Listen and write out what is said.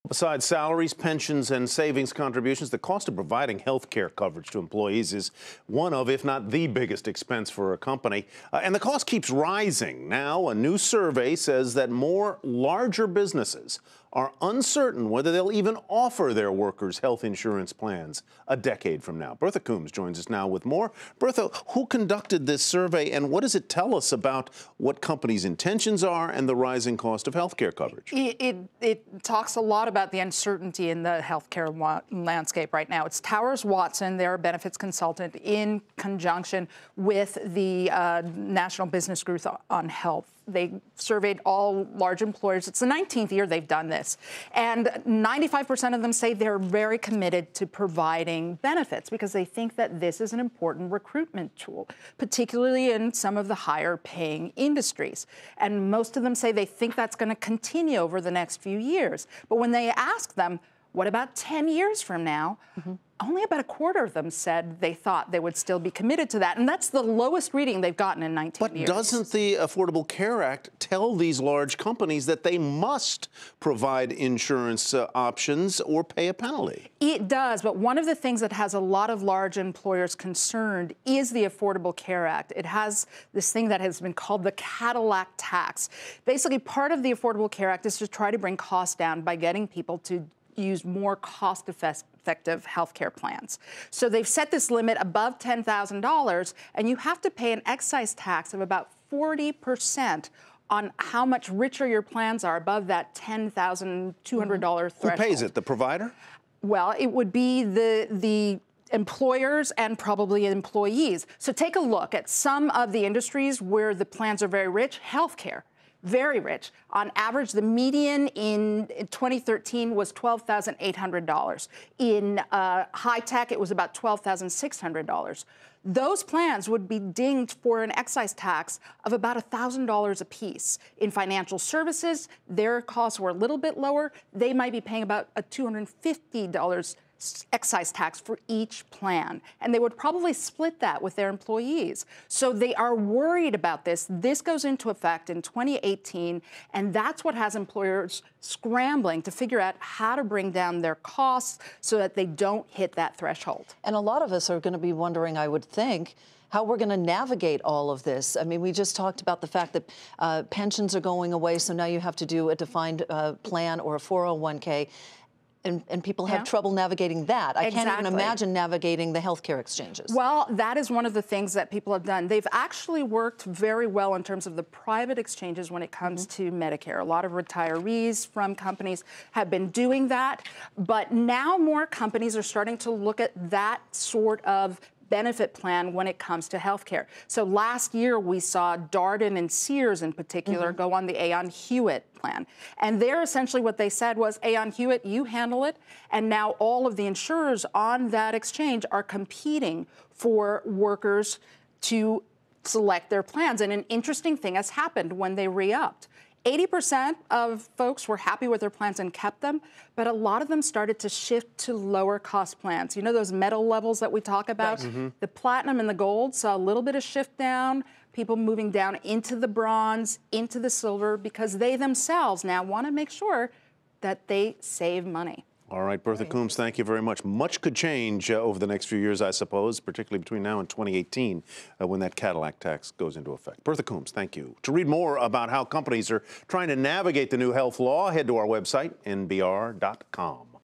Besides salaries, pensions, and savings contributions, the cost of providing health care coverage to employees is one of, if not the biggest expense for a company. And the cost keeps rising. Now, a new survey says that more larger businesses are uncertain whether they'll even offer their workers health insurance plans a decade from now. Bertha Coombs joins us now with more. Bertha, who conducted this survey, and what does it tell us about what companies' intentions are and the rising cost of health care coverage? It talks a lot about the uncertainty in the healthcare landscape right now. It's Towers Watson, their benefits consultant, in conjunction with the National Business Group on Health. They surveyed all large employers. It's the 19th year they've done this. And 95% of them say they're very committed to providing benefits because they think that this is an important recruitment tool, particularly in some of the higher paying industries. And most of them say they think that's going to continue over the next few years. But when they ask them, what about 10 years from now? Only about a quarter of them said they thought they would still be committed to that. And that's the lowest reading they've gotten in 19 years. But doesn't the Affordable Care Act tell these large companies that they must provide insurance options or pay a penalty? It does. But one of the things that has a lot of large employers concerned is the Affordable Care Act. It has this thing that has been called the Cadillac tax. Basically, part of the Affordable Care Act is to try to bring costs down by getting people to use more cost-effective health care plans. So they've set this limit above $10,000, and you have to pay an excise tax of about 40% on how much richer your plans are above that $10,200 threshold. Who pays it, the provider? Well, it would be the employers and probably employees. So take a look at some of the industries where the plans are very rich. Healthcare. Very rich. On average, the median in 2013 was $12,800. In high tech, it was about $12,600. Those plans would be dinged for an excise tax of about $1,000 apiece. In financial services, their costs were a little bit lower. They might be paying about a $250 excise tax for each plan, and they would probably split that with their employees. So they are worried about this. This goes into effect in 2018, and that's what has employers scrambling to figure out how to bring down their costs so that they don't hit that threshold. And a lot of us are going to be wondering, I would think, how we're going to navigate all of this. I mean, we just talked about the fact that pensions are going away, so now you have to do a defined plan or a 401k. And people have trouble navigating that. I can't even imagine navigating the healthcare exchanges. Well, that is one of the things that people have done. They've actually worked very well in terms of the private exchanges when it comes to Medicare. A lot of retirees from companies have been doing that. But now more companies are starting to look at that sort of benefit plan when it comes to healthcare. So last year we saw Darden and Sears in particular go on the Aon Hewitt plan. And there essentially what they said was, Aon Hewitt, you handle it. And now all of the insurers on that exchange are competing for workers to select their plans. And an interesting thing has happened when they re-upped. 80% of folks were happy with their plans and kept them, but a lot of them started to shift to lower cost plans. You know those metal levels that we talk about? The platinum and the gold saw a little bit of shift down, people moving down into the bronze, into the silver, because they themselves now want to make sure that they save money. All right, Bertha Coombs, thank you very much. Much could change over the next few years, I suppose, particularly between now and 2018, when that Cadillac tax goes into effect. Bertha Coombs, thank you. To read more about how companies are trying to navigate the new health law, head to our website, nbr.com.